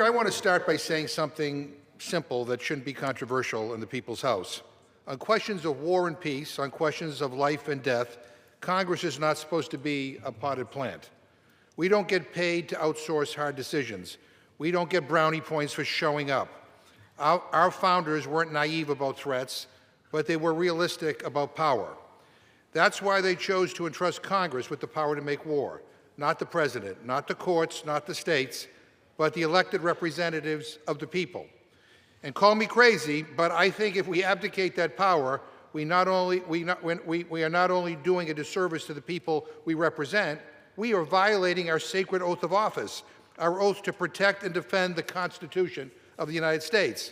Speaker, I want to start by saying something simple that shouldn't be controversial in the People's House. On questions of war and peace, on questions of life and death, Congress is not supposed to be a potted plant. We don't get paid to outsource hard decisions. We don't get brownie points for showing up. Our founders weren't naive about threats, but they were realistic about power. That's why they chose to entrust Congress with the power to make war, not the president, not the courts, not the states, but the elected representatives of the people. And call me crazy, but I think if we abdicate that power, we are not only doing a disservice to the people we represent, we are violating our sacred oath of office, our oath to protect and defend the Constitution of the United States.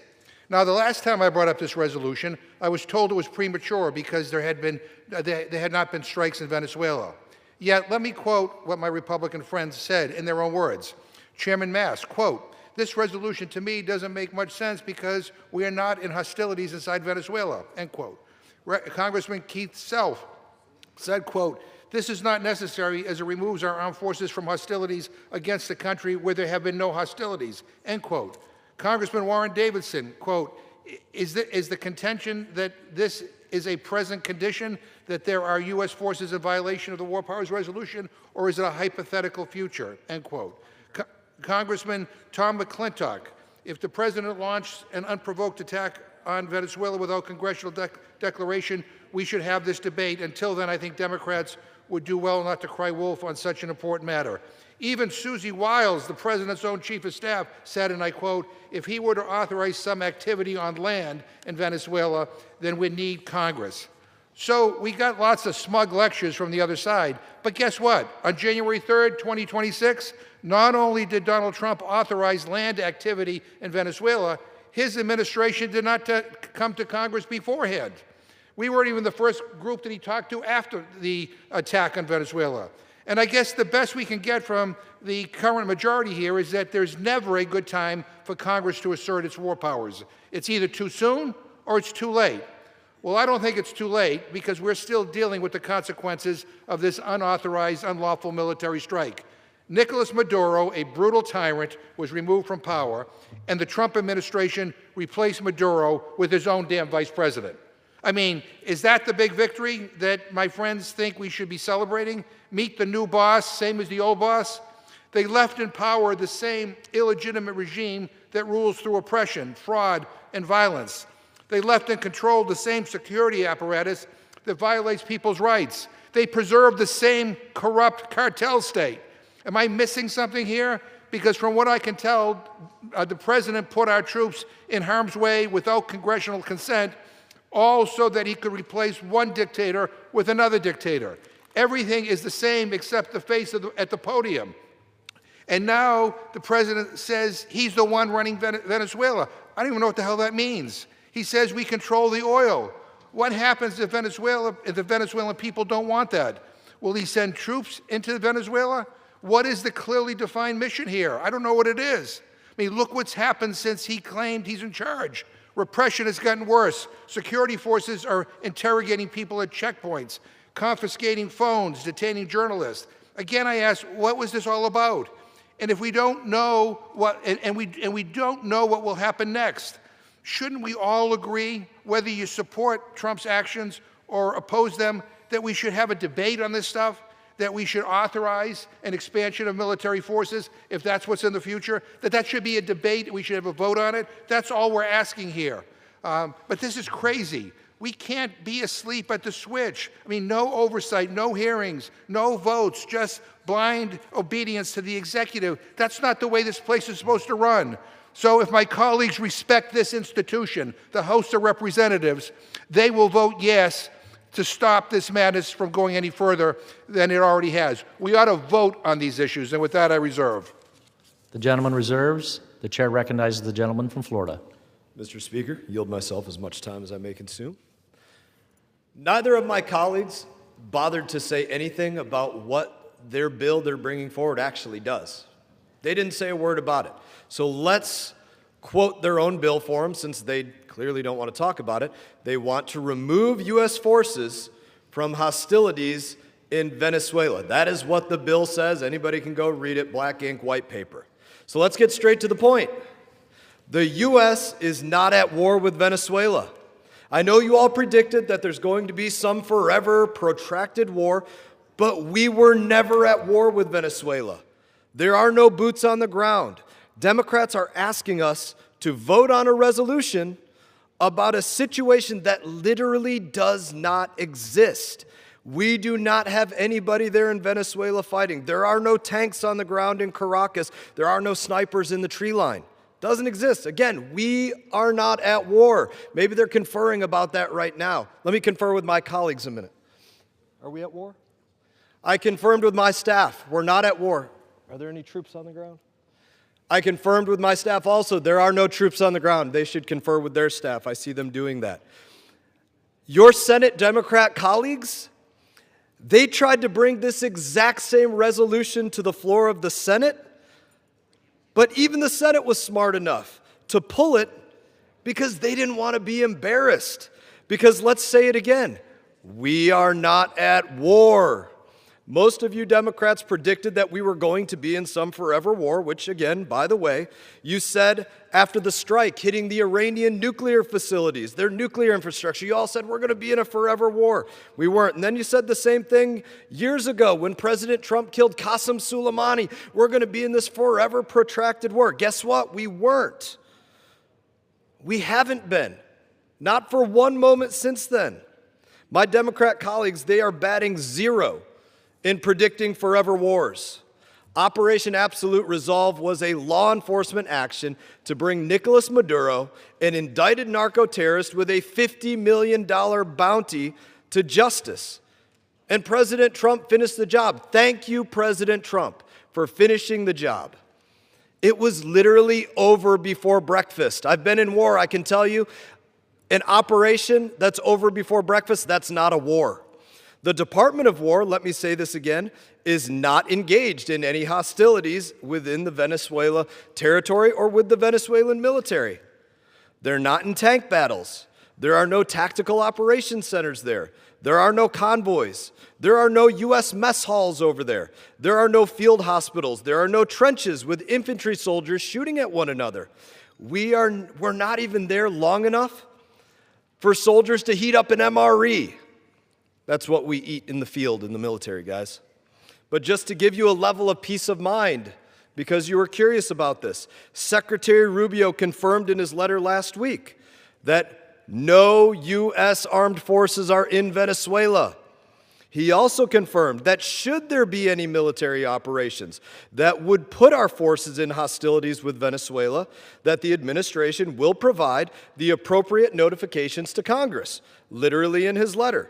Now, the last time I brought up this resolution, I was told it was premature because there had not been strikes in Venezuela. Yet, let me quote what my Republican friends said in their own words. Chairman Mast, quote, "This resolution to me doesn't make much sense because we are not in hostilities inside Venezuela," end quote. Congressman Keith Self said, quote, "This is not necessary as it removes our armed forces from hostilities against a country where there have been no hostilities," end quote. Congressman Warren Davidson, quote, is the contention that this is a present condition, that there are U.S. forces in violation of the War Powers Resolution, or is it a hypothetical future, end quote. Congressman Tom McClintock, if the President launched an unprovoked attack on Venezuela without congressional declaration, we should have this debate. Until then, I think Democrats would do well not to cry wolf on such an important matter. Even Susie Wiles, the President's own Chief of Staff, said, and I quote, "If he were to authorize some activity on land in Venezuela, then we'd need Congress." So we got lots of smug lectures from the other side, but guess what? On January 3rd, 2026, not only did Donald Trump authorize land activity in Venezuela, his administration did not come to Congress beforehand. We weren't even the first group that he talked to after the attack on Venezuela. And I guess the best we can get from the current majority here is that there's never a good time for Congress to assert its war powers. It's either too soon or it's too late. Well, I don't think it's too late because we're still dealing with the consequences of this unauthorized, unlawful military strike. Nicolas Maduro, a brutal tyrant, was removed from power, and the Trump administration replaced Maduro with his own damn vice president. I mean, is that the big victory that my friends think we should be celebrating? Meet the new boss, same as the old boss? They left in power the same illegitimate regime that rules through oppression, fraud, and violence. They left in control the same security apparatus that violates people's rights. They preserved the same corrupt cartel state. Am I missing something here? Because from what I can tell, the President put our troops in harm's way without congressional consent, all so that he could replace one dictator with another dictator. Everything is the same except the face at the podium. And now the President says he's the one running Venezuela. I don't even know what the hell that means. He says we control the oil. What happens if the Venezuelan people don't want that? Will he send troops into Venezuela? What is the clearly defined mission here? I don't know what it is. I mean, look what's happened since he claimed he's in charge. Repression has gotten worse. Security forces are interrogating people at checkpoints, confiscating phones, detaining journalists. Again, I ask, what was this all about? And if we don't know what, and we don't know what will happen next, shouldn't we all agree, whether you support Trump's actions or oppose them, that we should have a debate on this stuff? That we should authorize an expansion of military forces if that's what's in the future, that should be a debate, we should have a vote on it. That's all we're asking here. But this is crazy. We can't be asleep at the switch. I mean, no oversight, no hearings, no votes, just blind obedience to the executive. That's not the way this place is supposed to run. So if my colleagues respect this institution, the House of Representatives, they will vote yes to stop this madness from going any further than it already has. We ought to vote on these issues, and with that, I reserve. The gentleman reserves. The chair recognizes the gentleman from Florida. Mr. Speaker, yield myself as much time as I may consume. Neither of my colleagues bothered to say anything about what their bill they're bringing forward actually does. They didn't say a word about it. So let's quote their own bill for them, since they clearly don't want to talk about it. They want to remove U.S. forces from hostilities in Venezuela. That is what the bill says. Anybody can go read it, black ink, white paper. So let's get straight to the point. The U.S. is not at war with Venezuela. I know you all predicted that there's going to be some forever protracted war, but we were never at war with Venezuela. There are no boots on the ground. Democrats are asking us to vote on a resolution about a situation that literally does not exist. We do not have anybody there in Venezuela fighting. There are no tanks on the ground in Caracas. There are no snipers in the tree line. Doesn't exist. Again, we are not at war. Maybe they're conferring about that right now. Let me confer with my colleagues a minute. Are we at war? I confirmed with my staff. We're not at war. Are there any troops on the ground? I confirmed with my staff also. There are no troops on the ground. They should confer with their staff. I see them doing that. Your Senate Democrat colleagues, they tried to bring this exact same resolution to the floor of the Senate, but even the Senate was smart enough to pull it because they didn't want to be embarrassed. Because let's say it again, we are not at war. Most of you Democrats predicted that we were going to be in some forever war, which again, by the way, you said after the strike hitting the Iranian nuclear facilities, their nuclear infrastructure, you all said we're going to be in a forever war. We weren't. And then you said the same thing years ago when President Trump killed Qasem Soleimani. We're going to be in this forever protracted war. Guess what? We weren't. We haven't been. Not for one moment since then. My Democrat colleagues, they are batting zero in predicting forever wars. Operation Absolute Resolve was a law enforcement action to bring Nicolas Maduro, an indicted narco-terrorist with a $50 million bounty, to justice. And President Trump finished the job. Thank you, President Trump, for finishing the job. It was literally over before breakfast. I've been in war, I can tell you, an operation that's over before breakfast, that's not a war. The Department of War, let me say this again, is not engaged in any hostilities within the Venezuela territory or with the Venezuelan military. They're not in tank battles. There are no tactical operations centers there. There are no convoys. There are no U.S. mess halls over there. There are no field hospitals. There are no trenches with infantry soldiers shooting at one another. We're not even there long enough for soldiers to heat up an MRE. That's what we eat in the field in the military, guys. But just to give you a level of peace of mind, because you were curious about this, Secretary Rubio confirmed in his letter last week that no U.S. armed forces are in Venezuela. He also confirmed that should there be any military operations that would put our forces in hostilities with Venezuela, that the administration will provide the appropriate notifications to Congress, literally in his letter.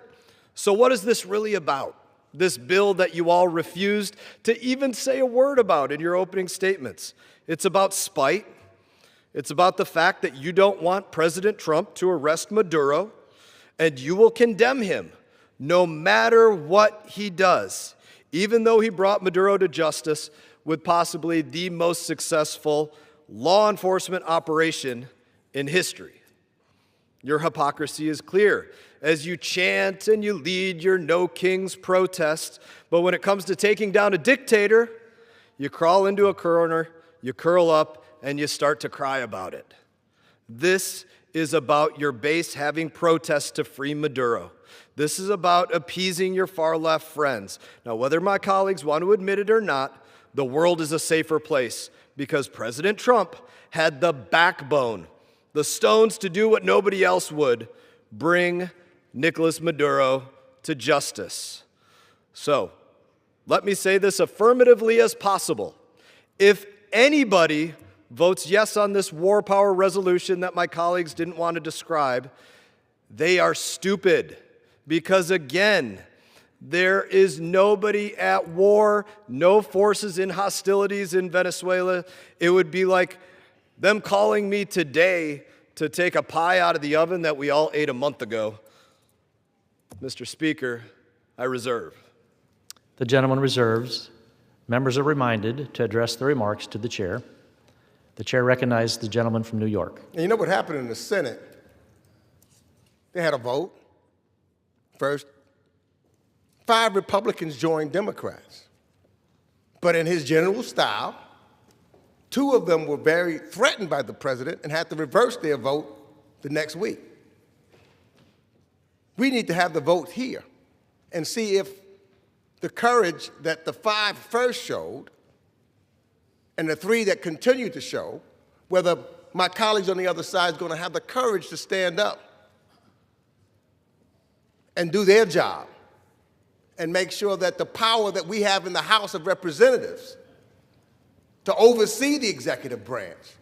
So what is this really about? This bill that you all refused to even say a word about in your opening statements. It's about spite. It's about the fact that you don't want President Trump to arrest Maduro, and you will condemn him no matter what he does, even though he brought Maduro to justice with possibly the most successful law enforcement operation in history. Your hypocrisy is clear as you chant and you lead your No Kings protests, but when it comes to taking down a dictator, you crawl into a corner, you curl up, and you start to cry about it. This is about your base having protests to free Maduro. This is about appeasing your far-left friends. Now, whether my colleagues want to admit it or not, the world is a safer place because President Trump had the backbone, the stones to do what nobody else would, bring Nicolas Maduro to justice. So, let me say this affirmatively as possible. If anybody votes yes on this war power resolution that my colleagues didn't want to describe, they are stupid. Because again, there is nobody at war, no forces in hostilities in Venezuela. It would be like them calling me today to take a pie out of the oven that we all ate a month ago. Mr. Speaker, I reserve. The gentleman reserves. Members are reminded to address their remarks to the chair. The chair recognizes the gentleman from New York. And you know what happened in the Senate? They had a vote. First, 5 Republicans joined Democrats. But in his general style, 2 of them were very threatened by the president and had to reverse their vote the next week. We need to have the vote here and see if the courage that the 5 first showed and the 3 that continue to show, whether my colleagues on the other side is going to have the courage to stand up and do their job and make sure that the power that we have in the House of Representatives to oversee the executive branch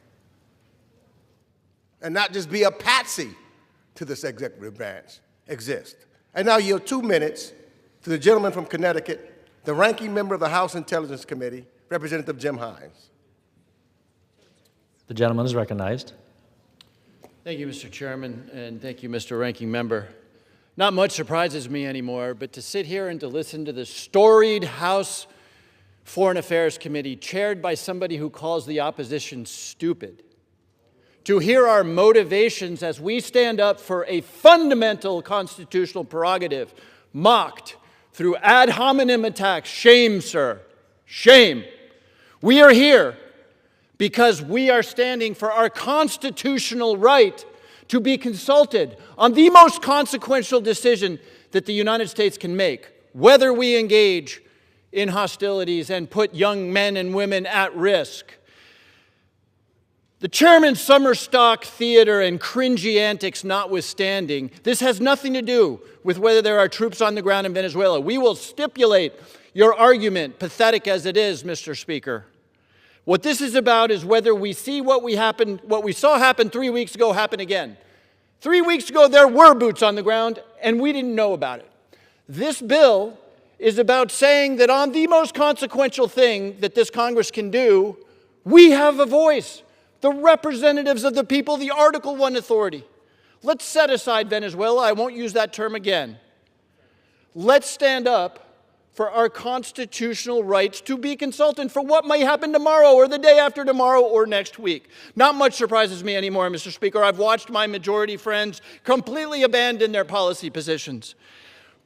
and not just be a patsy to this executive branch exists. And now yield 2 minutes to the gentleman from Connecticut, the ranking member of the House Intelligence Committee, Representative Jim Hines. The gentleman is recognized. Thank you, Mr. Chairman, and thank you, Mr. Ranking Member. Not much surprises me anymore, but to sit here and to listen to the storied House Foreign Affairs Committee chaired by somebody who calls the opposition stupid, to hear our motivations as we stand up for a fundamental constitutional prerogative mocked through ad hominem attacks. Shame, sir. Shame. We are here because we are standing for our constitutional right to be consulted on the most consequential decision that the United States can make, whether we engage in hostilities and put young men and women at risk. The chairman's summer stock theater and cringy antics notwithstanding, this has nothing to do with whether there are troops on the ground in Venezuela. We will stipulate your argument, pathetic as it is, Mr. Speaker. What this is about is whether we see what we saw happen 3 weeks ago happen again. 3 weeks ago, there were boots on the ground, and we didn't know about it. This bill is about saying that on the most consequential thing that this Congress can do, we have a voice. The representatives of the people, the Article I authority. Let's set aside Venezuela. I won't use that term again. Let's stand up for our constitutional rights to be consulted for what may happen tomorrow or the day after tomorrow or next week. Not much surprises me anymore, Mr. Speaker. I've watched my majority friends completely abandon their policy positions.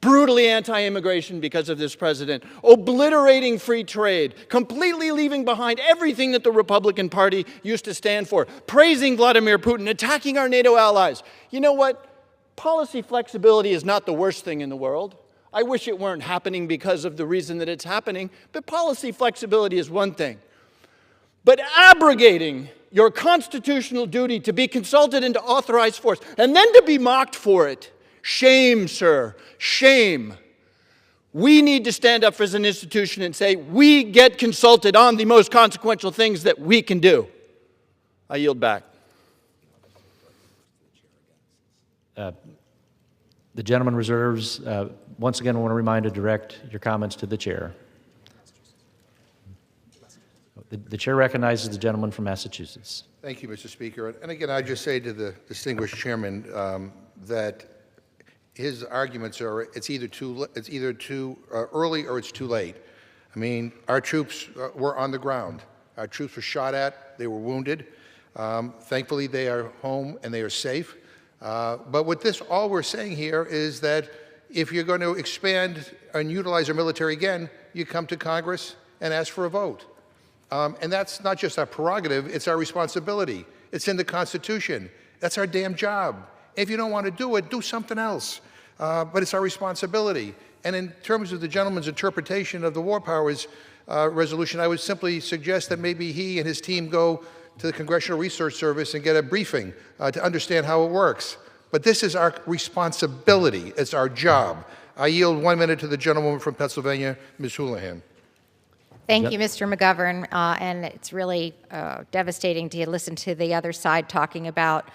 Brutally anti-immigration because of this president, obliterating free trade, completely leaving behind everything that the Republican Party used to stand for, praising Vladimir Putin, attacking our NATO allies. You know what? Policy flexibility is not the worst thing in the world. I wish it weren't happening because of the reason that it's happening, but policy flexibility is one thing. But abrogating your constitutional duty to be consulted and to authorize force, and then to be mocked for it, shame, sir, shame. We need to stand up as an institution and say, we get consulted on the most consequential things that we can do. I yield back. The gentleman reserves. Once again, I want to remind to direct your comments to the chair. The chair recognizes the gentleman from Massachusetts. Thank you, Mr. Speaker. And again, I just say to the distinguished chairman that his arguments are it's either too early or it's too late. I mean, our troops were on the ground. Our troops were shot at. They were wounded. Thankfully, they are home and they are safe. But with this, all we're saying here is that if you're going to expand and utilize our military again, you come to Congress and ask for a vote. And that's not just our prerogative, it's our responsibility. It's in the Constitution. That's our damn job. If you don't want to do it, do something else. But it's our responsibility. And in terms of the gentleman's interpretation of the War Powers resolution, I would simply suggest that maybe he and his team go to the Congressional Research Service and get a briefing to understand how it works. But this is our responsibility. It's our job. I yield 1 minute to the gentlewoman from Pennsylvania, Ms. Houlihan. Thank you, Mr. McGovern. And it's really devastating to listen to the other side talking about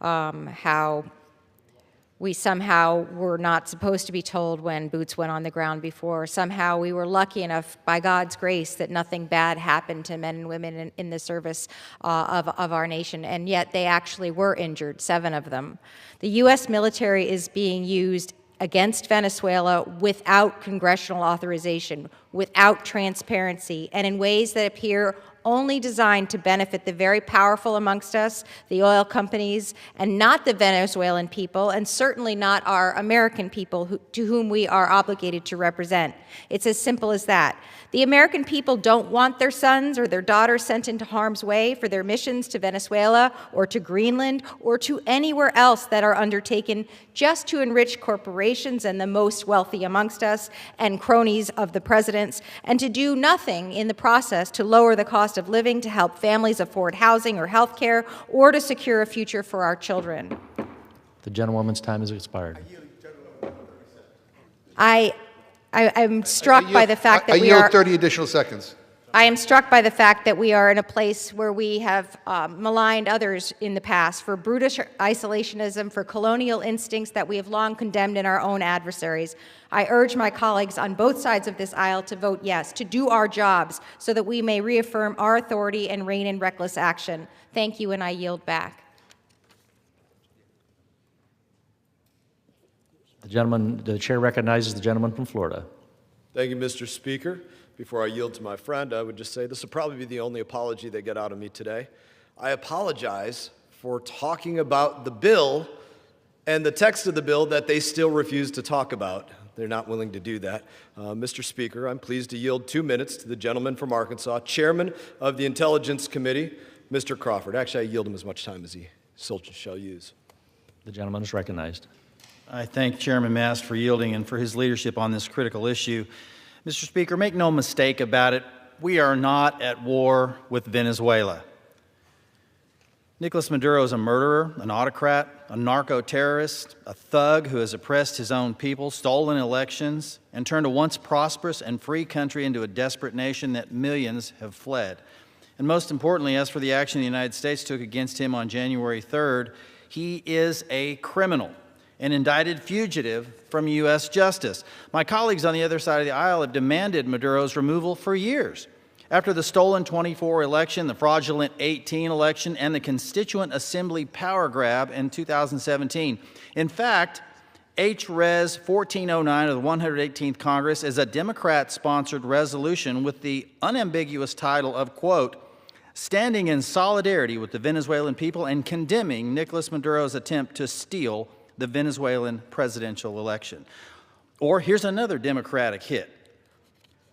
how we somehow were not supposed to be told when boots went on the ground before. Somehow we were lucky enough, by God's grace, that nothing bad happened to men and women in the service of our nation, and yet they actually were injured, 7 of them. The U.S. military is being used against Venezuela without congressional authorization. without transparency and in ways that appear only designed to benefit the very powerful amongst us, the oil companies, and not the Venezuelan people, and certainly not our American people to whom we are obligated to represent. It's as simple as that. The American people don't want their sons or their daughters sent into harm's way for their missions to Venezuela or to Greenland or to anywhere else that are undertaken just to enrich corporations and the most wealthy amongst us and cronies of the presidents, and to do nothing in the process to lower the cost of living, to help families afford housing or health care, or to secure a future for our children. The gentlewoman's time has expired. I'm struck by the fact that I yield 30 additional seconds. I am struck by the fact that we are in a place where we have maligned others in the past for brutish isolationism, for colonial instincts that we have long condemned in our own adversaries. I urge my colleagues on both sides of this aisle to vote yes, to do our jobs so that we may reaffirm our authority and rein in reckless action. Thank you, and I yield back. The chair recognizes the gentleman from Florida. Thank you, Mr. Speaker. Before I yield to my friend, I would just say this will probably be the only apology they get out of me today. I apologize for talking about the bill and the text of the bill that they still refuse to talk about. They're not willing to do that. Mr. Speaker, I'm pleased to yield 2 minutes to the gentleman from Arkansas, Chairman of the Intelligence Committee, Mr. Crawford. Actually, I yield him as much time as he shall use. The gentleman is recognized. I thank Chairman Mast for yielding and for his leadership on this critical issue. Mr. Speaker, make no mistake about it, we are not at war with Venezuela. Nicolas Maduro is a murderer, an autocrat, a narco-terrorist, a thug who has oppressed his own people, stolen elections, and turned a once prosperous and free country into a desperate nation that millions have fled. And most importantly, as for the action the United States took against him on January 3rd, he is a criminal, an indicted fugitive from U.S. justice. My colleagues on the other side of the aisle have demanded Maduro's removal for years. After the stolen 24 election, the fraudulent 18 election, and the Constituent Assembly power grab in 2017. In fact, H-Res 1409 of the 118th Congress is a Democrat-sponsored resolution with the unambiguous title of, quote, standing in solidarity with the Venezuelan people and condemning Nicolas Maduro's attempt to steal the Venezuelan presidential election. Or here's another Democratic hit.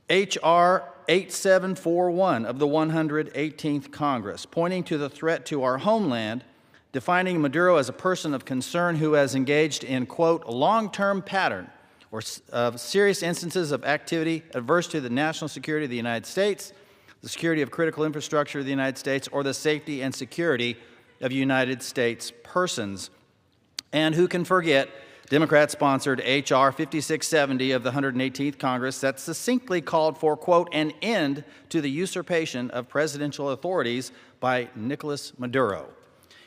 H.R. 8741 of the 118th Congress, pointing to the threat to our homeland, defining Maduro as a person of concern who has engaged in, quote, a long-term pattern or serious instances of activity adverse to the national security of the United States, the security of critical infrastructure of the United States, or the safety and security of United States persons. And who can forget Democrat-sponsored H.R. 5670 of the 118th Congress that succinctly called for, quote, an end to the usurpation of presidential authorities by Nicolas Maduro.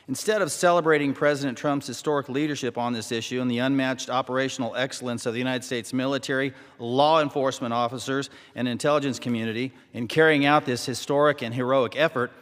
Instead of celebrating President Trump's historic leadership on this issue and the unmatched operational excellence of the United States military, law enforcement officers, and intelligence community in carrying out this historic and heroic effort,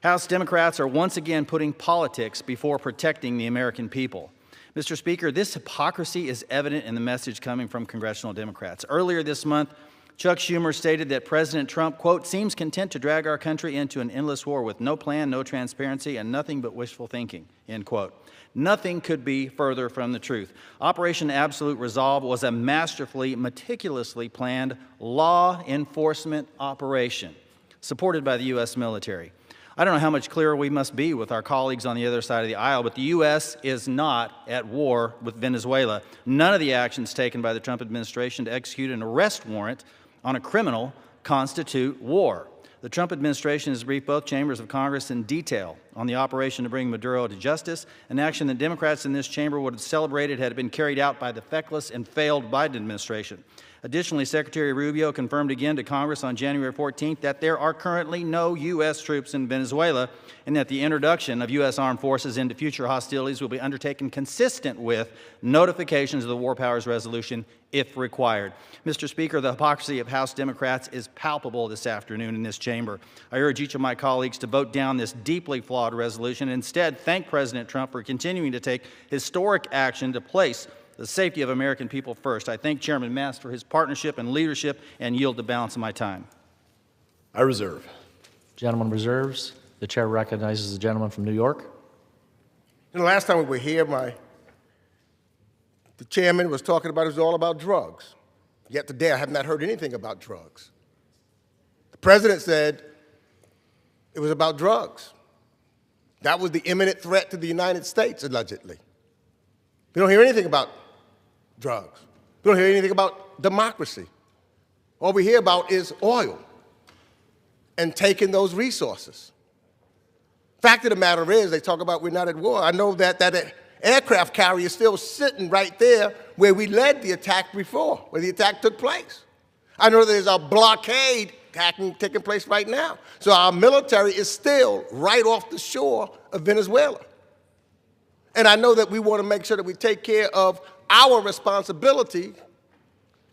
House Democrats are once again putting politics before protecting the American people. Mr. Speaker, this hypocrisy is evident in the message coming from congressional Democrats. Earlier this month, Chuck Schumer stated that President Trump, quote, seems content to drag our country into an endless war with no plan, no transparency, and nothing but wishful thinking, end quote. Nothing could be further from the truth. Operation Absolute Resolve was a masterfully, meticulously planned law enforcement operation supported by the U.S. military. I don't know how much clearer we must be with our colleagues on the other side of the aisle, but the U.S. is not at war with Venezuela. None of the actions taken by the Trump administration to execute an arrest warrant on a criminal constitute war. The Trump administration has briefed both chambers of Congress in detail on the operation to bring Maduro to justice, an action that Democrats in this chamber would have celebrated had it been carried out by the feckless and failed Biden administration. Additionally, Secretary Rubio confirmed again to Congress on January 14th that there are currently no U.S. troops in Venezuela and that the introduction of U.S. armed forces into future hostilities will be undertaken consistent with notifications of the War Powers Resolution if required. Mr. Speaker, the hypocrisy of House Democrats is palpable this afternoon in this chamber. I urge each of my colleagues to vote down this deeply flawed resolution and instead thank President Trump for continuing to take historic action to place the safety of American people first. I thank Chairman Mast for his partnership and leadership and yield the balance of my time. I reserve. Gentleman reserves. The chair recognizes the gentleman from New York. The last time we were here, the chairman was talking about it was all about drugs. Yet today I have not heard anything about drugs. The president said it was about drugs. That was the imminent threat to the United States, allegedly. We don't hear anything about drugs. We don't hear anything about democracy. All we hear about is oil and taking those resources. Fact of the matter is, they talk about we're not at war. I know that aircraft carrier is still sitting right there where we led the attack before, where the attack took place. I know there's a blockade taking place right now. So our military is still right off the shore of Venezuela. And I know that we want to make sure that we take care of our responsibility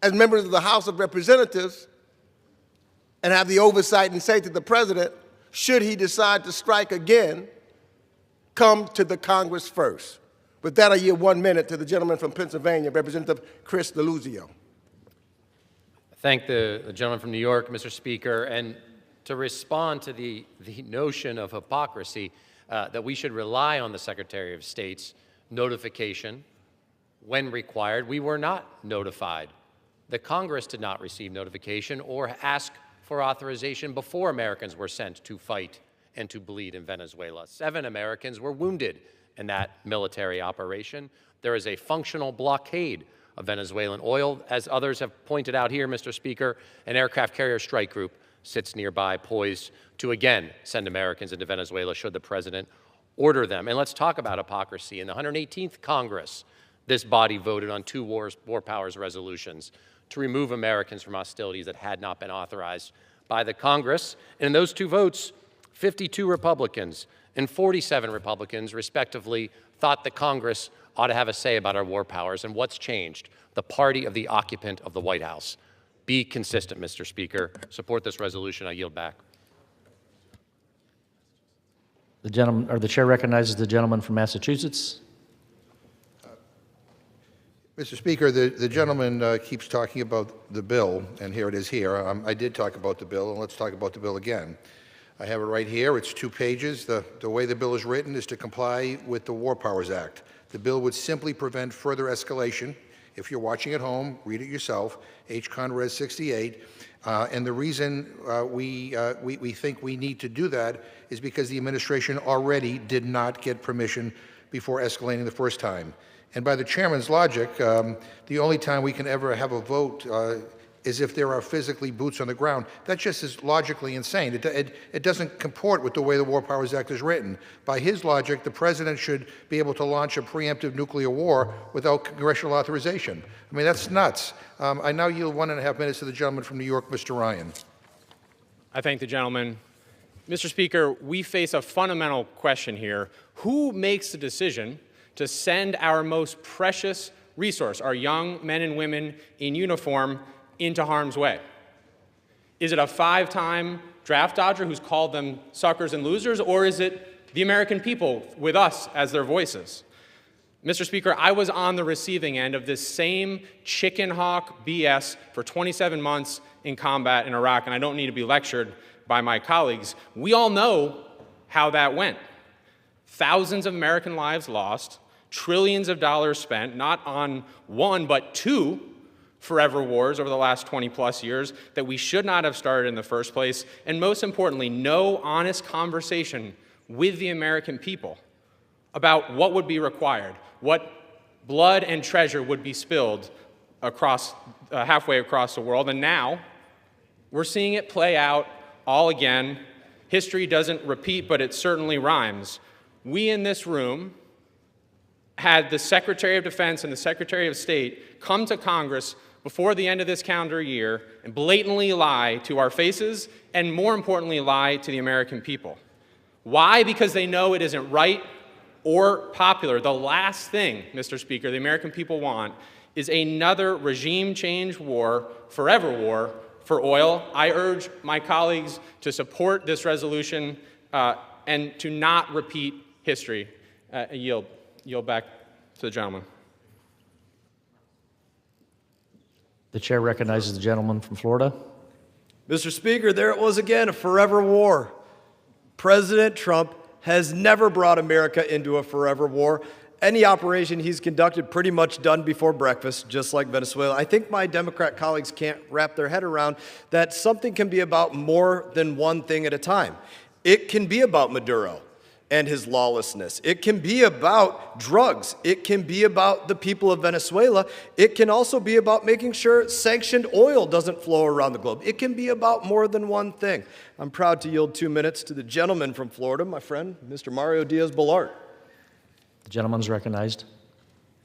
as members of the House of Representatives and have the oversight and say to the president, should he decide to strike again, come to the Congress first. With that, I yield 1 minute to the gentleman from Pennsylvania, Representative Chris DeLuzio. Thank the gentleman from New York, Mr. Speaker, and to respond to the notion of hypocrisy that we should rely on the Secretary of State's notification when required. We were not notified. The Congress did not receive notification or ask for authorization before Americans were sent to fight and to bleed in Venezuela. 7 Americans were wounded in that military operation. There is a functional blockade of Venezuelan oil. As others have pointed out here, Mr. Speaker, an aircraft carrier strike group sits nearby, poised to again send Americans into Venezuela should the president order them. And let's talk about hypocrisy. In the 118th Congress, this body voted on 2 war powers resolutions to remove Americans from hostilities that had not been authorized by the Congress. And in those 2 votes, 52 Republicans and 47 Republicans, respectively, thought that Congress ought to have a say about our war powers. And what's changed? The party of the occupant of the White House. Be consistent, Mr. Speaker. Support this resolution. I yield back. The chair recognizes the gentleman from Massachusetts. Mr. Speaker, the gentleman keeps talking about the bill, and here it is here. I did talk about the bill, and let's talk about the bill again. I have it right here. It's 2 pages. The way the bill is written is to comply with the War Powers Act. The bill would simply prevent further escalation. If you're watching at home, read it yourself, H. Conrad 68. And the reason we think we need to do that is because the administration already did not get permission before escalating the first time. And by the chairman's logic, the only time we can ever have a vote is if there are physically boots on the ground. That just is logically insane. It doesn't comport with the way the War Powers Act is written. By his logic, the president should be able to launch a preemptive nuclear war without congressional authorization. I mean, that's nuts. I now yield 1.5 minutes to the gentleman from New York, Mr. Ryan. I thank the gentleman. Mr. Speaker, we face a fundamental question here. Who makes the decision to send our most precious resource, our young men and women in uniform, into harm's way? Is it a 5-time draft dodger who's called them suckers and losers, or is it the American people with us as their voices? Mr. Speaker, I was on the receiving end of this same chicken hawk BS for 27 months in combat in Iraq, and I don't need to be lectured by my colleagues. We all know how that went. Thousands of American lives lost, trillions of dollars spent, not on 1 but 2 forever wars over the last 20-plus years that we should not have started in the first place, and most importantly, no honest conversation with the American people about what would be required, what blood and treasure would be spilled across, halfway across the world. And now we're seeing it play out all again. History doesn't repeat, but it certainly rhymes. We in this room had the Secretary of Defense and the Secretary of State come to Congress before the end of this calendar year and blatantly lie to our faces and, more importantly, lie to the American people. Why? Because they know it isn't right or popular. The last thing, Mr. Speaker, the American people want is another regime change war, forever war, for oil. I urge my colleagues to support this resolution and to not repeat history. Yield back to the gentleman. The chair recognizes the gentleman from Florida. Mr. Speaker, there it was again, a forever war. President Trump has never brought America into a forever war. Any operation he's conducted pretty much done before breakfast, just like Venezuela. I think my Democrat colleagues can't wrap their head around that something can be about more than one thing at a time. It can be about Maduro and his lawlessness. It can be about drugs. It can be about the people of Venezuela. It can also be about making sure sanctioned oil doesn't flow around the globe. It can be about more than one thing. I'm proud to yield 2 minutes to the gentleman from Florida, my friend, Mr. Mario Diaz-Balart. The gentleman is recognized.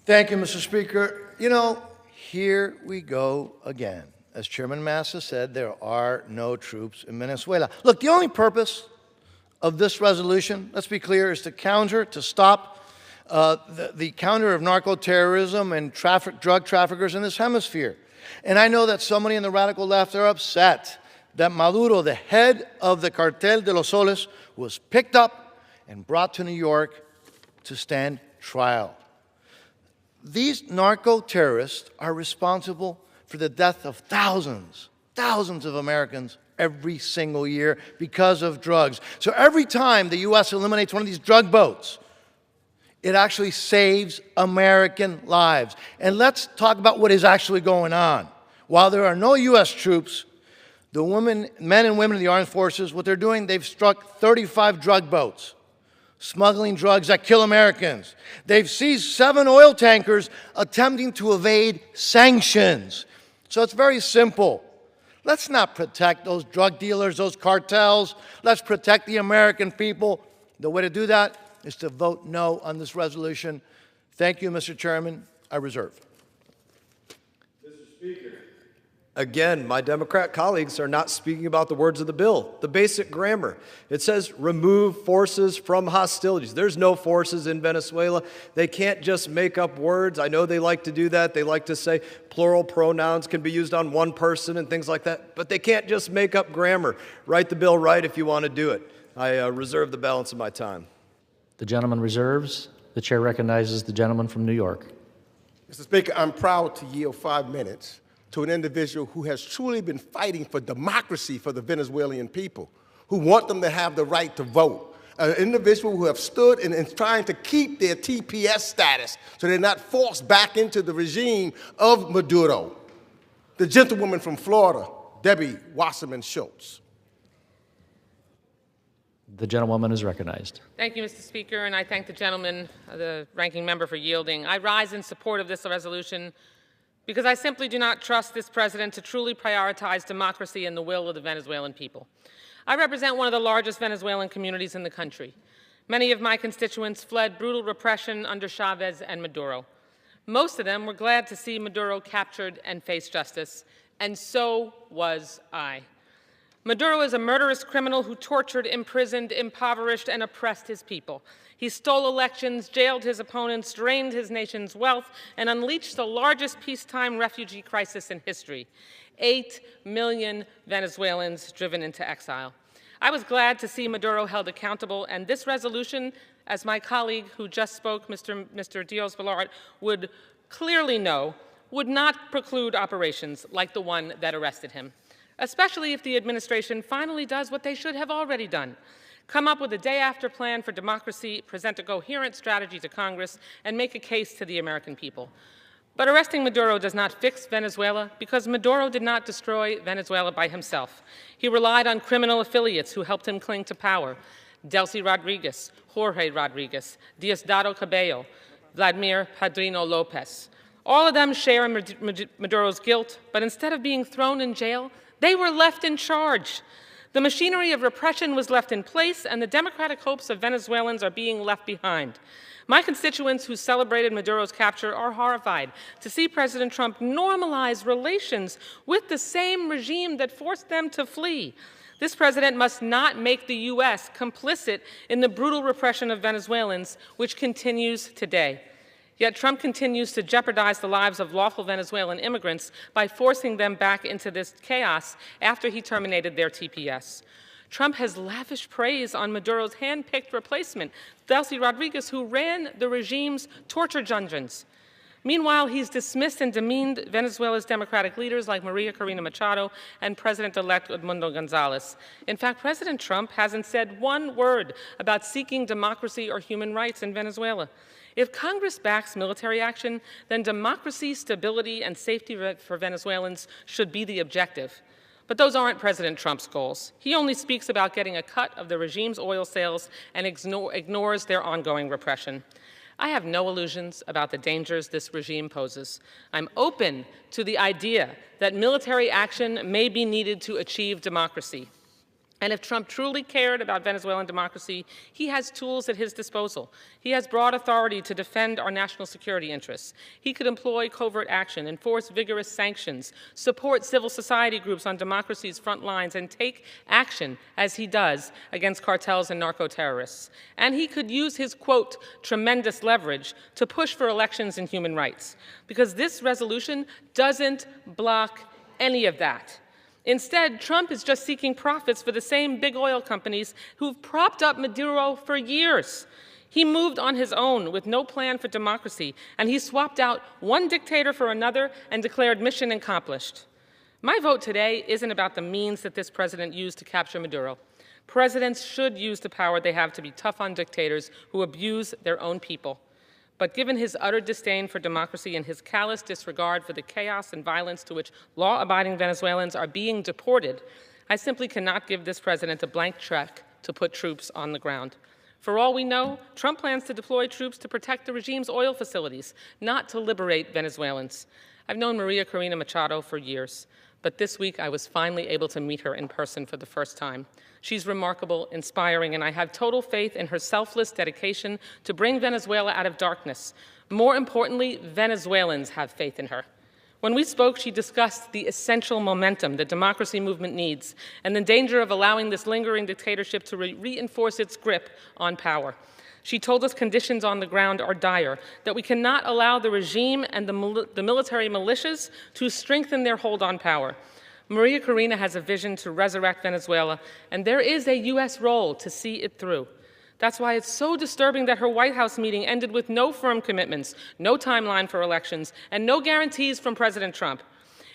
Thank you, Mr. Speaker. You know, here we go again. As Chairman Massa said, there are no troops in Venezuela. Look, the only purpose of this resolution, let's be clear, is to stop the counter of narco-terrorism and drug traffickers in this hemisphere. And I know that somebody in the radical left are upset that Maduro, the head of the Cartel de los Soles, was picked up and brought to New York to stand trial. These narco-terrorists are responsible for the death of thousands of Americans every single year because of drugs. So every time the U.S. eliminates one of these drug boats, it actually saves American lives. And let's talk about what is actually going on. While there are no U.S. troops, the men and women of the armed forces, what they're doing, they've struck 35 drug boats, smuggling drugs that kill Americans. They've seized 7 oil tankers attempting to evade sanctions. So it's very simple. Let's not protect those drug dealers, those cartels. Let's protect the American people. The way to do that is to vote no on this resolution. Thank you, Mr. Chairman. I reserve. Mr. Speaker. Again, my Democrat colleagues are not speaking about the words of the bill, the basic grammar. It says remove forces from hostilities. There's no forces in Venezuela. They can't just make up words. I know they like to do that. They like to say plural pronouns can be used on one person and things like that, but they can't just make up grammar. Write the bill right if you want to do it. I reserve the balance of my time. The gentleman reserves. The chair recognizes the gentleman from New York. Mr. Speaker, I'm proud to yield 5 minutes to an individual who has truly been fighting for democracy for the Venezuelan people, who want them to have the right to vote. An individual who have stood and trying to keep their TPS status so they're not forced back into the regime of Maduro. The gentlewoman from Florida, Debbie Wasserman Schultz. The gentlewoman is recognized. Thank you, Mr. Speaker, and I thank the gentleman, the ranking member, for yielding. I rise in support of this resolution because I simply do not trust this president to truly prioritize democracy and the will of the Venezuelan people. I represent one of the largest Venezuelan communities in the country. Many of my constituents fled brutal repression under Chavez and Maduro. Most of them were glad to see Maduro captured and face justice, and so was I. Maduro is a murderous criminal who tortured, imprisoned, impoverished, and oppressed his people. He stole elections, jailed his opponents, drained his nation's wealth, and unleashed the largest peacetime refugee crisis in history. 8 million Venezuelans driven into exile. I was glad to see Maduro held accountable, and this resolution, as my colleague who just spoke, Mr. Diaz-Balart, would clearly know, would not preclude operations like the one that arrested him, especially if the administration finally does what they should have already done. Come up with a day-after plan for democracy, present a coherent strategy to Congress, and make a case to the American people. But arresting Maduro does not fix Venezuela because Maduro did not destroy Venezuela by himself. He relied on criminal affiliates who helped him cling to power. Delcy Rodriguez, Jorge Rodriguez, Diosdado Cabello, Vladimir Padrino Lopez. All of them share in Maduro's guilt, but instead of being thrown in jail, they were left in charge. The machinery of repression was left in place, and the democratic hopes of Venezuelans are being left behind. My constituents who celebrated Maduro's capture are horrified to see President Trump normalize relations with the same regime that forced them to flee. This president must not make the U.S. complicit in the brutal repression of Venezuelans, which continues today. Yet Trump continues to jeopardize the lives of lawful Venezuelan immigrants by forcing them back into this chaos after he terminated their TPS. Trump has lavished praise on Maduro's hand-picked replacement, Delcy Rodriguez, who ran the regime's torture dungeons. Meanwhile, he's dismissed and demeaned Venezuela's democratic leaders like Maria Corina Machado and President-elect Edmundo Gonzalez. In fact, President Trump hasn't said one word about seeking democracy or human rights in Venezuela. If Congress backs military action, then democracy, stability, and safety for Venezuelans should be the objective. But those aren't President Trump's goals. He only speaks about getting a cut of the regime's oil sales and ignores their ongoing repression. I have no illusions about the dangers this regime poses. I'm open to the idea that military action may be needed to achieve democracy. And if Trump truly cared about Venezuelan democracy, he has tools at his disposal. He has broad authority to defend our national security interests. He could employ covert action, enforce vigorous sanctions, support civil society groups on democracy's front lines, and take action, as he does, against cartels and narco-terrorists. And he could use his, quote, tremendous leverage to push for elections and human rights, because this resolution doesn't block any of that. Instead, Trump is just seeking profits for the same big oil companies who've propped up Maduro for years. He moved on his own with no plan for democracy, and he swapped out one dictator for another and declared mission accomplished. My vote today isn't about the means that this president used to capture Maduro. Presidents should use the power they have to be tough on dictators who abuse their own people. But given his utter disdain for democracy and his callous disregard for the chaos and violence to which law-abiding Venezuelans are being deported, I simply cannot give this president a blank check to put troops on the ground. For all we know, Trump plans to deploy troops to protect the regime's oil facilities, not to liberate Venezuelans. I've known Maria Corina Machado for years, but this week I was finally able to meet her in person for the first time. She's remarkable, inspiring, and I have total faith in her selfless dedication to bring Venezuela out of darkness. More importantly, Venezuelans have faith in her. When we spoke, she discussed the essential momentum the democracy movement needs and the danger of allowing this lingering dictatorship to reinforce its grip on power. She told us conditions on the ground are dire, that we cannot allow the regime and the military militias to strengthen their hold on power. Maria Corina has a vision to resurrect Venezuela, and there is a U.S. role to see it through. That's why it's so disturbing that her White House meeting ended with no firm commitments, no timeline for elections, and no guarantees from President Trump.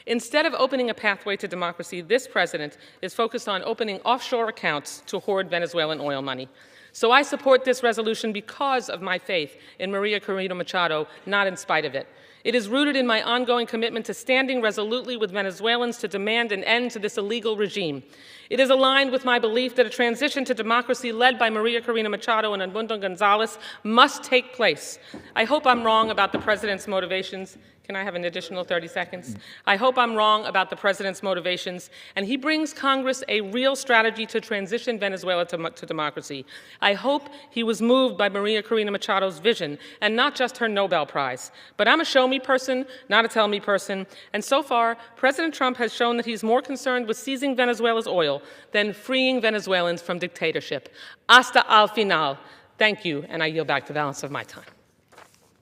Instead of opening a pathway to democracy, this president is focused on opening offshore accounts to hoard Venezuelan oil money. So I support this resolution because of my faith in Maria Corina Machado, not in spite of it. It is rooted in my ongoing commitment to standing resolutely with Venezuelans to demand an end to this illegal regime. It is aligned with my belief that a transition to democracy led by Maria Corina Machado and Edmundo Gonzalez must take place. I hope I'm wrong about the president's motivations. Can I have an additional 30 seconds? I hope I'm wrong about the president's motivations, and he brings Congress a real strategy to transition Venezuela to democracy. I hope he was moved by Maria Corina Machado's vision, and not just her Nobel Prize. But I'm a show-me person, not a tell-me person, and so far, President Trump has shown that he's more concerned with seizing Venezuela's oil than freeing Venezuelans from dictatorship. Hasta al final. Thank you, and I yield back the balance of my time.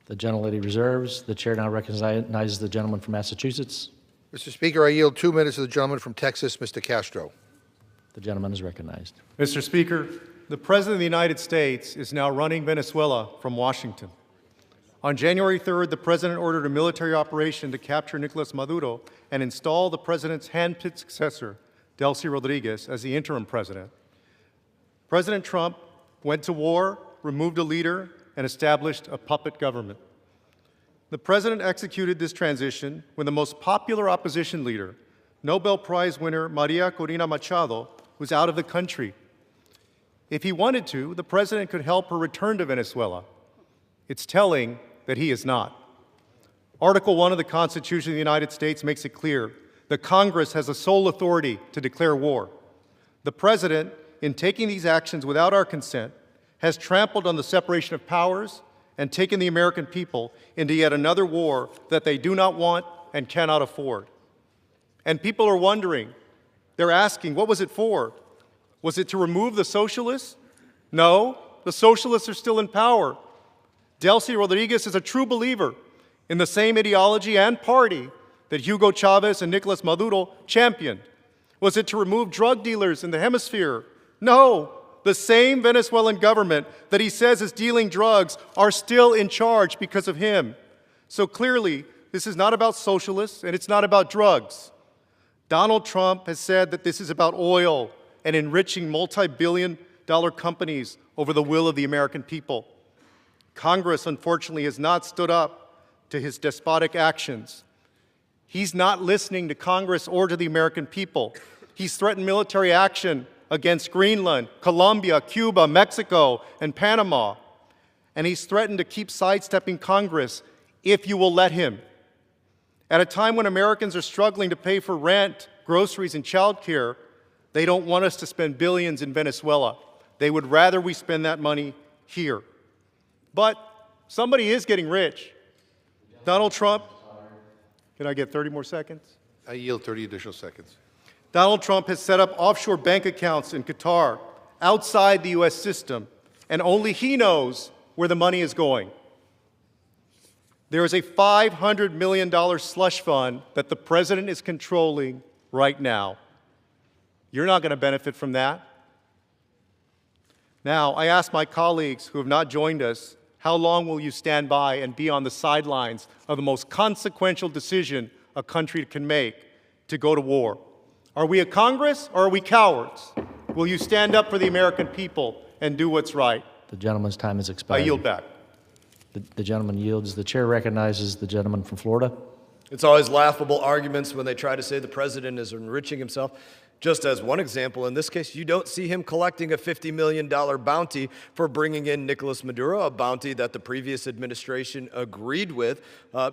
The gentlelady reserves. The chair now recognizes the gentleman from Massachusetts. Mr. Speaker, I yield 2 minutes to the gentleman from Texas, Mr. Castro. The gentleman is recognized. Mr. Speaker, the President of the United States is now running Venezuela from Washington. On January 3rd, the President ordered a military operation to capture Nicolas Maduro and install the President's hand-picked successor, Delcy Rodriguez, as the interim President. President Trump went to war, removed a leader, and established a puppet government. The President executed this transition when the most popular opposition leader, Nobel Prize winner Maria Corina Machado, was out of the country. If he wanted to, the President could help her return to Venezuela. It's telling that he is not. Article 1 of the Constitution of the United States makes it clear that Congress has the sole authority to declare war. The President, in taking these actions without our consent, has trampled on the separation of powers and taken the American people into yet another war that they do not want and cannot afford. And people are wondering, they're asking, what was it for? Was it to remove the socialists? No, the socialists are still in power. Delcy Rodriguez is a true believer in the same ideology and party that Hugo Chavez and Nicolas Maduro championed. Was it to remove drug dealers in the hemisphere? No. The same Venezuelan government that he says is dealing drugs are still in charge because of him. So clearly, this is not about socialists and it's not about drugs. Donald Trump has said that this is about oil and enriching multi-billion-dollar companies over the will of the American people. Congress, unfortunately, has not stood up to his despotic actions. He's not listening to Congress or to the American people. He's threatened military action against Greenland, Colombia, Cuba, Mexico, and Panama. And he's threatened to keep sidestepping Congress if you will let him. At a time when Americans are struggling to pay for rent, groceries, and child care, they don't want us to spend billions in Venezuela. They would rather we spend that money here. But somebody is getting rich. Donald Trump, can I get 30 more seconds? I yield 30 additional seconds. Donald Trump has set up offshore bank accounts in Qatar outside the U.S. system, and only he knows where the money is going. There is a $500 million slush fund that the president is controlling right now. You're not going to benefit from that. Now, I ask my colleagues who have not joined us, how long will you stand by and be on the sidelines of the most consequential decision a country can make, to go to war? Are we a Congress or are we cowards? Will you stand up for the American people and do what's right? The gentleman's time has I expired. yield back. The gentleman yields. The chair recognizes the gentleman from Florida. It's always laughable arguments when they try to say the president is enriching himself. Just as one example, in this case, you don't see him collecting a $50 million bounty for bringing in Nicolas Maduro, a bounty that the previous administration agreed with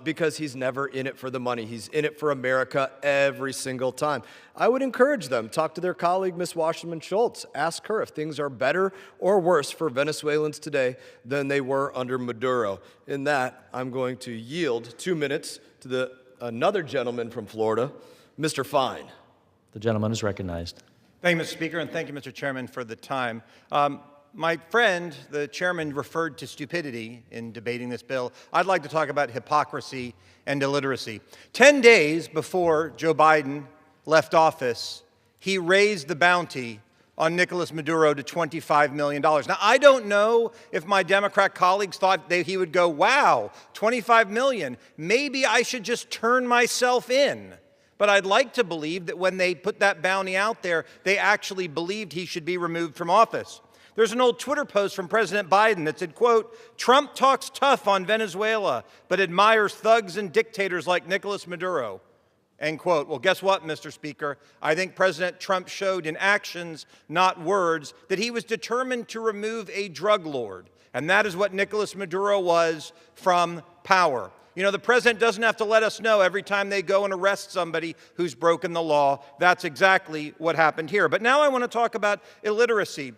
because he's never in it for the money. He's in it for America every single time. I would encourage them, talk to their colleague, Ms. Wasserman Schultz. Ask her if things are better or worse for Venezuelans today than they were under Maduro. In that, I'm going to yield 2 minutes to another gentleman from Florida, Mr. Fine. The gentleman is recognized. Thank you, Mr. Speaker, and thank you, Mr. Chairman, for the time. My friend, the chairman, referred to stupidity in debating this bill. I'd like to talk about hypocrisy and illiteracy. 10 days before Joe Biden left office, he raised the bounty on Nicolas Maduro to $25 million. Now, I don't know if my Democrat colleagues thought he would go, wow, $25 million. Maybe I should just turn myself in. But I'd like to believe that when they put that bounty out there, they actually believed he should be removed from office. There's an old Twitter post from President Biden that said, quote, Trump talks tough on Venezuela, but admires thugs and dictators like Nicolas Maduro, end quote. Well, guess what, Mr. Speaker? I think President Trump showed in actions, not words, that he was determined to remove a drug lord. And that is what Nicolas Maduro was from power. You know, the president doesn't have to let us know every time they go and arrest somebody who's broken the law. That's exactly what happened here. But now I want to talk about illiteracy.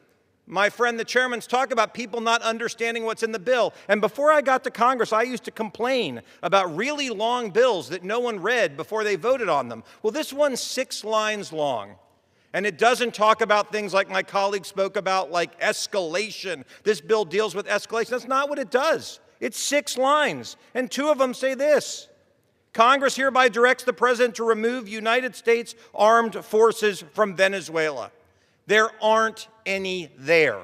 My friend, the chairman's talk about people not understanding what's in the bill. And before I got to Congress, I used to complain about really long bills that no one read before they voted on them. Well, this one's 6 lines long. And it doesn't talk about things like my colleague spoke about, like escalation. This bill deals with escalation. That's not what it does. It's 6 lines, and 2 of them say this. Congress hereby directs the president to remove United States armed forces from Venezuela. There aren't any there.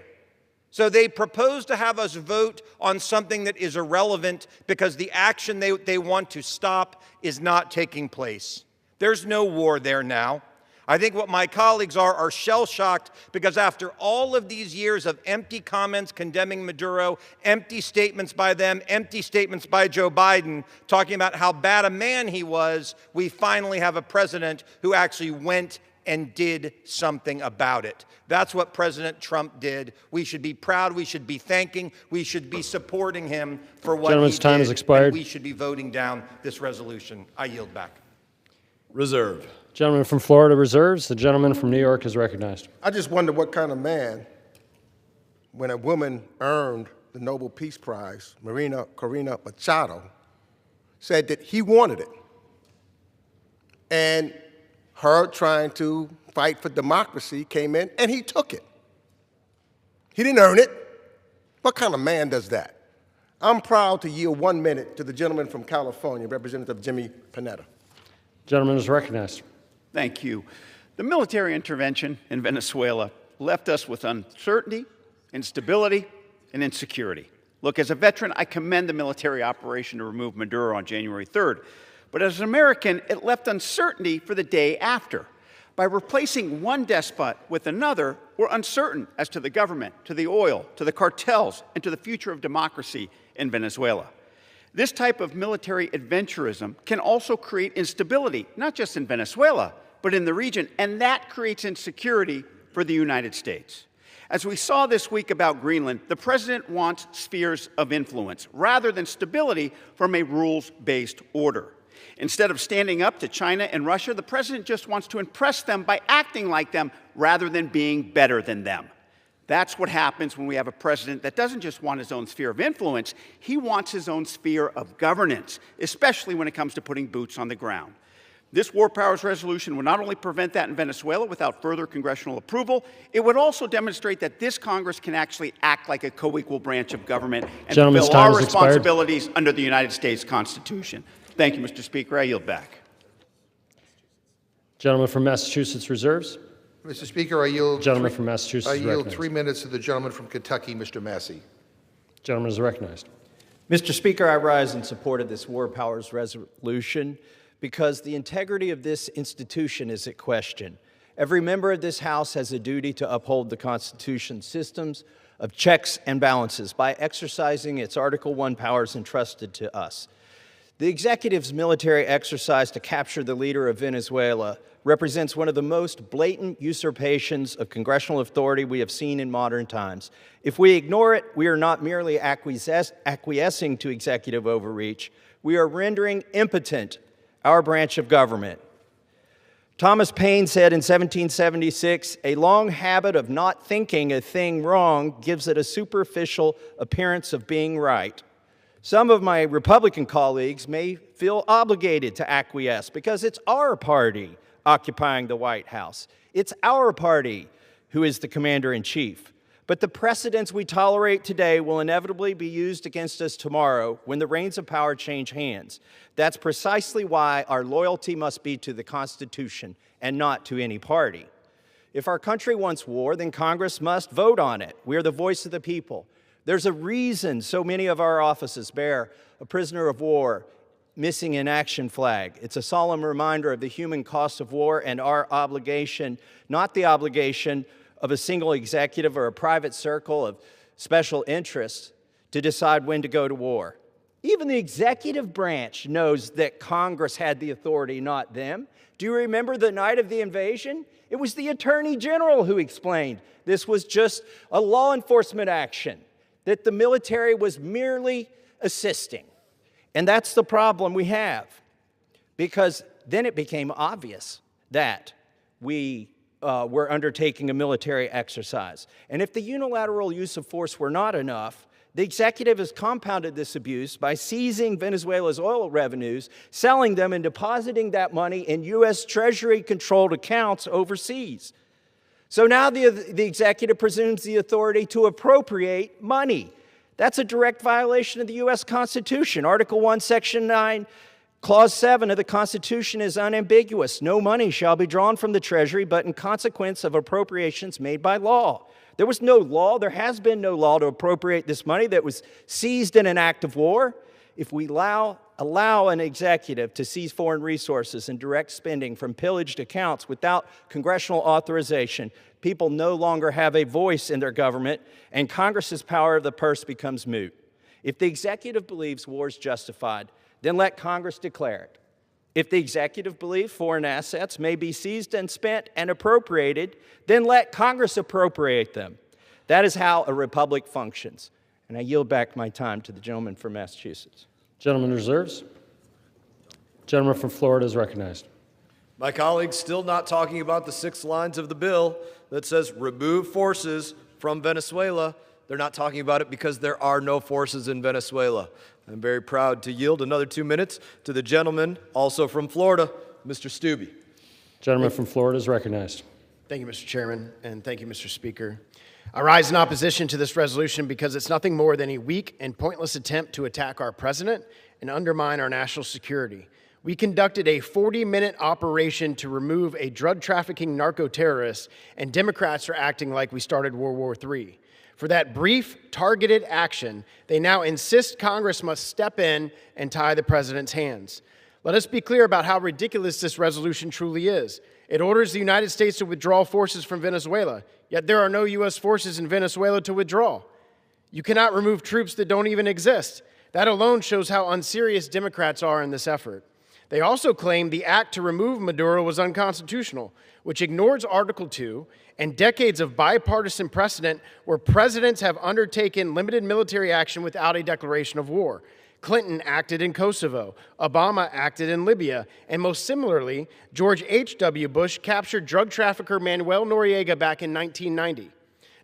So they propose to have us vote on something that is irrelevant because the action they want to stop is not taking place. There's no war there now. I think what my colleagues are shell-shocked because after all of these years of empty comments condemning Maduro, empty statements by them, empty statements by Joe Biden, talking about how bad a man he was, we finally have a president who actually went and did something about it. That's what President Trump did. We should be proud. We should be thanking. We should be supporting him for what Gentleman's he time did. has expired. And we should be voting down this resolution. I yield back. Reserve. Gentleman from Florida reserves. The gentleman from New York is recognized. I just wonder what kind of man, when a woman earned the Nobel Peace Prize, Corina Machado, said that he wanted it. And her trying to fight for democracy came in, and he took it. He didn't earn it. What kind of man does that? I'm proud to yield 1 minute to the gentleman from California, Representative Jimmy Panetta. Gentleman is recognized. Thank you. The military intervention in Venezuela left us with uncertainty, instability, and insecurity. Look, as a veteran, I commend the military operation to remove Maduro on January 3rd. But as an American, it left uncertainty for the day after. By replacing one despot with another, we're uncertain as to the government, to the oil, to the cartels, and to the future of democracy in Venezuela. This type of military adventurism can also create instability, not just in Venezuela, but in the region, and that creates insecurity for the United States. As we saw this week about Greenland, the president wants spheres of influence rather than stability from a rules-based order. Instead of standing up to China and Russia, the president just wants to impress them by acting like them rather than being better than them. That's what happens when we have a president that doesn't just want his own sphere of influence, he wants his own sphere of governance, especially when it comes to putting boots on the ground. This War Powers resolution would not only prevent that in Venezuela without further congressional approval, it would also demonstrate that this Congress can actually act like a co-equal branch of government and fulfill our responsibilities under the United States Constitution. Thank you, Mr. Speaker. I yield back. Gentleman from Massachusetts reserves. Mr. Speaker, I yield. Gentleman from Massachusetts. I yield 3 minutes to the gentleman from Kentucky, Mr. Massey. Gentleman is recognized. Mr. Speaker, I rise in support of this War Powers resolution because the integrity of this institution is at question. Every member of this House has a duty to uphold the Constitution's systems of checks and balances by exercising its Article I powers entrusted to us. The executive's military exercise to capture the leader of Venezuela represents one of the most blatant usurpations of congressional authority we have seen in modern times. If we ignore it, we are not merely acquiescing to executive overreach, we are rendering impotent our branch of government. Thomas Paine said in 1776, "A long habit of not thinking a thing wrong gives it a superficial appearance of being right." Some of my Republican colleagues may feel obligated to acquiesce because it's our party occupying the White House. It's our party who is the commander-in-chief. But the precedents we tolerate today will inevitably be used against us tomorrow when the reins of power change hands. That's precisely why our loyalty must be to the Constitution and not to any party. If our country wants war, then Congress must vote on it. We are the voice of the people. There's a reason so many of our offices bear a prisoner of war missing in action flag. It's a solemn reminder of the human cost of war and our obligation, not the obligation of a single executive or a private circle of special interests to decide when to go to war. Even the executive branch knows that Congress had the authority, not them. Do you remember the night of the invasion? It was the Attorney General who explained this was just a law enforcement action, that the military was merely assisting. And that's the problem we have, because then it became obvious that we were undertaking a military exercise. And if the unilateral use of force were not enough, the executive has compounded this abuse by seizing Venezuela's oil revenues, selling them, and depositing that money in U.S. Treasury-controlled accounts overseas. So now the executive presumes the authority to appropriate money. That's a direct violation of the U.S. Constitution. Article I, Section 9, Clause 7 of the Constitution is unambiguous. No money shall be drawn from the Treasury but in consequence of appropriations made by law. There was no law, there has been no law to appropriate this money that was seized in an act of war. If we allow an executive to seize foreign resources and direct spending from pillaged accounts without congressional authorization, people no longer have a voice in their government, and Congress's power of the purse becomes moot. If the executive believes war is justified, then let Congress declare it. If the executive believes foreign assets may be seized and spent and appropriated, then let Congress appropriate them. That is how a republic functions. And I yield back my time to the gentleman from Massachusetts. Gentleman reserves. Gentleman from Florida is recognized. My colleagues still not talking about the 6 lines of the bill that says remove forces from Venezuela. They're not talking about it because there are no forces in Venezuela. I'm very proud to yield another 2 minutes to the gentleman, also from Florida, Mr. Stubbe. Gentleman from Florida is recognized. Thank you, Mr. Chairman, and thank you, Mr. Speaker. I rise in opposition to this resolution because it's nothing more than a weak and pointless attempt to attack our president and undermine our national security. We conducted a 40-minute operation to remove a drug-trafficking narco-terrorist, and Democrats are acting like we started World War III. For that brief, targeted action, they now insist Congress must step in and tie the president's hands. Let us be clear about how ridiculous this resolution truly is. It orders the United States to withdraw forces from Venezuela, yet there are no U.S. forces in Venezuela to withdraw. You cannot remove troops that don't even exist. That alone shows how unserious Democrats are in this effort. They also claim the act to remove Maduro was unconstitutional, which ignores Article 2 and decades of bipartisan precedent where presidents have undertaken limited military action without a declaration of war. Clinton acted in Kosovo, Obama acted in Libya, and most similarly, George H.W. Bush captured drug trafficker Manuel Noriega back in 1990.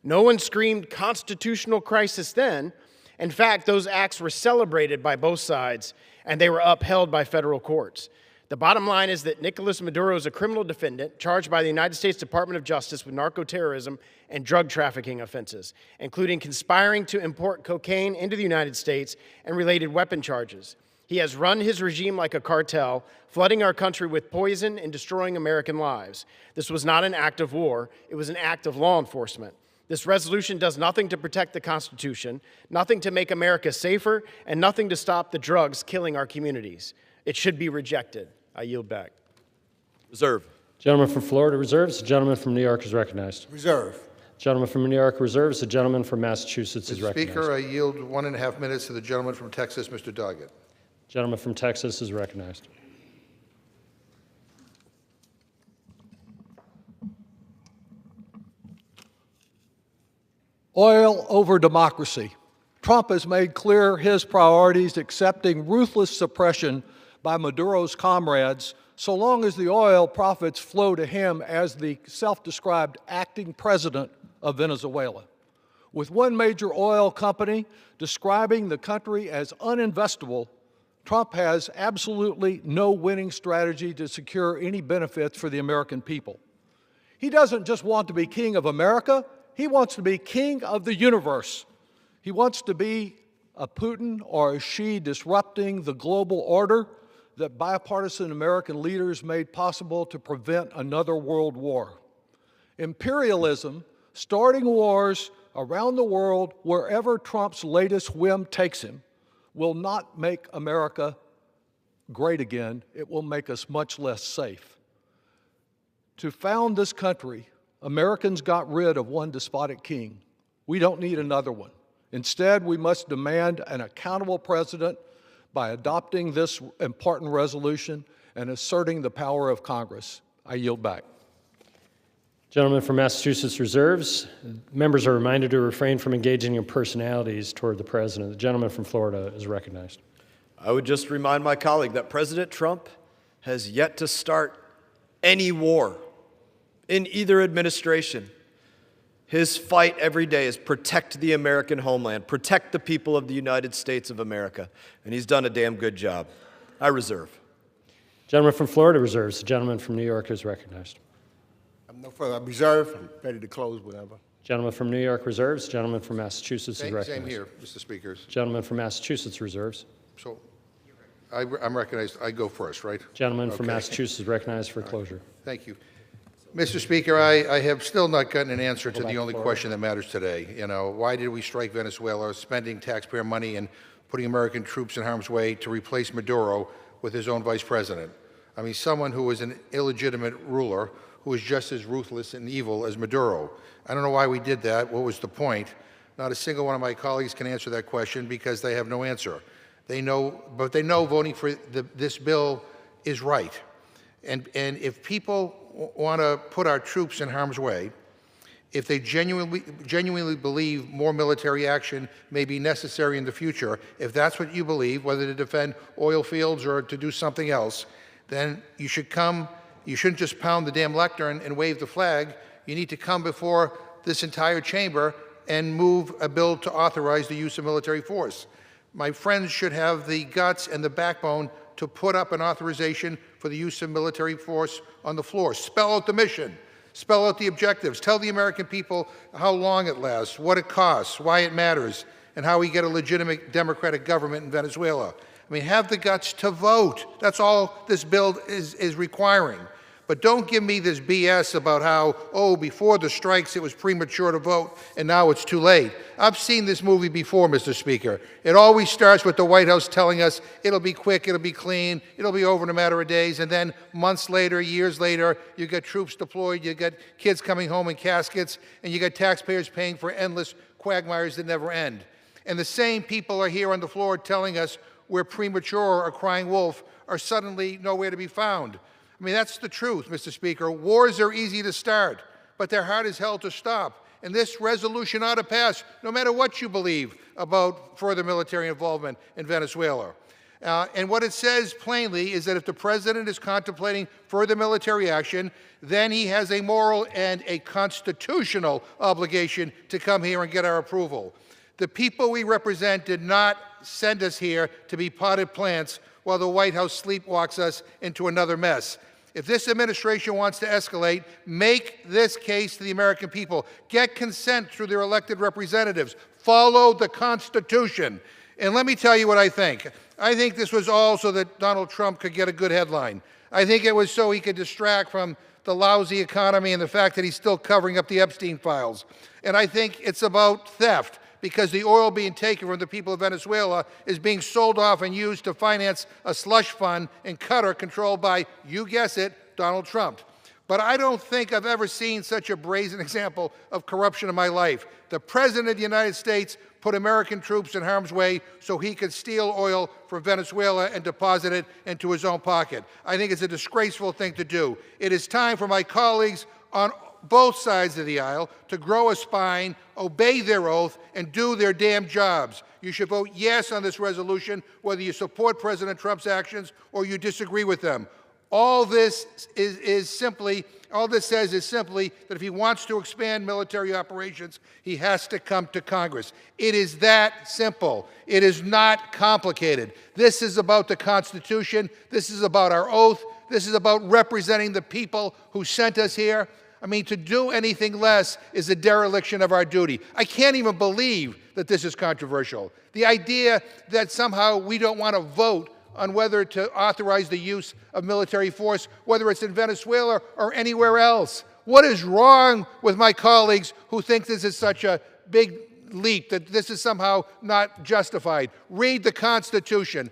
No one screamed constitutional crisis then. In fact, those acts were celebrated by both sides, and they were upheld by federal courts. The bottom line is that Nicolas Maduro is a criminal defendant charged by the United States Department of Justice with narco-terrorism and drug trafficking offenses, including conspiring to import cocaine into the United States and related weapon charges. He has run his regime like a cartel, flooding our country with poison and destroying American lives. This was not an act of war, it was an act of law enforcement. This resolution does nothing to protect the Constitution, nothing to make America safer, and nothing to stop the drugs killing our communities. It should be rejected. I yield back. Reserve. Gentleman from Florida reserves. The gentleman from New York is recognized. Reserve. Gentleman from New York reserves. The gentleman from Massachusetts is Mr. recognized. Speaker, I yield 1.5 minutes to the gentleman from Texas, Mr. Doggett. Gentleman from Texas is recognized. Oil over democracy. Trump has made clear his priorities, accepting ruthless suppression by Maduro's comrades, so long as the oil profits flow to him as the self-described acting president of Venezuela. With one major oil company describing the country as uninvestable, Trump has absolutely no winning strategy to secure any benefits for the American people. He doesn't just want to be king of America, he wants to be king of the universe. He wants to be a Putin or a Xi disrupting the global order that bipartisan American leaders made possible to prevent another world war. Imperialism, starting wars around the world wherever Trump's latest whim takes him, will not make America great again. It will make us much less safe. To found this country, Americans got rid of one despotic king. We don't need another one. Instead, we must demand an accountable president by adopting this important resolution and asserting the power of Congress. I yield back. Gentleman from Massachusetts reserves. Members are reminded to refrain from engaging in personalities toward the president. The gentleman from Florida is recognized. I would just remind my colleague that President Trump has yet to start any war in either administration. His fight every day is protect the American homeland, protect the people of the United States of America, and he's done a damn good job. I reserve. Gentleman from Florida reserves. The gentleman from New York is recognized. I'm no further. I reserve. I'm ready to close whenever. Gentleman from New York reserves. Gentleman from Massachusetts is recognized. Same here, Mr. Speaker. Gentleman from Massachusetts reserves. So I'm recognized. I go first, right? Gentleman from Massachusetts is recognized for closure. Thank you. Mr. Speaker, I have still not gotten an answer to the only question that matters today. You know, why did we strike Venezuela, spending taxpayer money and putting American troops in harm's way to replace Maduro with his own vice president? I mean, someone who was an illegitimate ruler who was just as ruthless and evil as Maduro. I don't know why we did that. What was the point? Not a single one of my colleagues can answer that question because they have no answer. They know, but they know voting for this bill is right. And if people want to put our troops in harm's way, if they genuinely believe more military action may be necessary in the future, if that's what you believe, whether to defend oil fields or to do something else, then you should come. You shouldn't just pound the damn lectern and wave the flag. You need to come before this entire chamber and move a bill to authorize the use of military force. My friends should have the guts and the backbone to put up an authorization for the use of military force on the floor. Spell out the mission. Spell out the objectives. Tell the American people how long it lasts, what it costs, why it matters, and how we get a legitimate democratic government in Venezuela. I mean, have the guts to vote. That's all this bill is requiring. But don't give me this BS about how, oh, before the strikes it was premature to vote and now it's too late. I've seen this movie before, Mr. Speaker. It always starts with the White House telling us it'll be quick, it'll be clean, it'll be over in a matter of days, and then months later, years later, you get troops deployed, you get kids coming home in caskets, and you get taxpayers paying for endless quagmires that never end. And the same people are here on the floor telling us we're premature or crying wolf are suddenly nowhere to be found. I mean, that's the truth, Mr. Speaker. Wars are easy to start, but they're hard as hell to stop. And this resolution ought to pass, no matter what you believe about further military involvement in Venezuela. And what it says plainly is that if the president is contemplating further military action, then he has a moral and a constitutional obligation to come here and get our approval. The people we represent did not send us here to be potted plants while the White House sleepwalks us into another mess. If this administration wants to escalate, make this case to the American people. Get consent through their elected representatives. Follow the Constitution. And let me tell you what I think. I think this was all so that Donald Trump could get a good headline. I think it was so he could distract from the lousy economy and the fact that he's still covering up the Epstein files. And I think it's about theft, because the oil being taken from the people of Venezuela is being sold off and used to finance a slush fund in Qatar controlled by, you guess it, Donald Trump. But I don't think I've ever seen such a brazen example of corruption in my life. The President of the United States put American troops in harm's way so he could steal oil from Venezuela and deposit it into his own pocket. I think it's a disgraceful thing to do. It is time for my colleagues on both sides of the aisle to grow a spine, obey their oath, and do their damn jobs. You should vote yes on this resolution, whether you support President Trump's actions or you disagree with them. All this says is simply that if he wants to expand military operations, he has to come to Congress. It is that simple. It is not complicated. This is about the Constitution. This is about our oath. This is about representing the people who sent us here. I mean, to do anything less is a dereliction of our duty. I can't even believe that this is controversial. The idea that somehow we don't want to vote on whether to authorize the use of military force, whether it's in Venezuela or anywhere else. What is wrong with my colleagues who think this is such a big leap, that this is somehow not justified? Read the Constitution.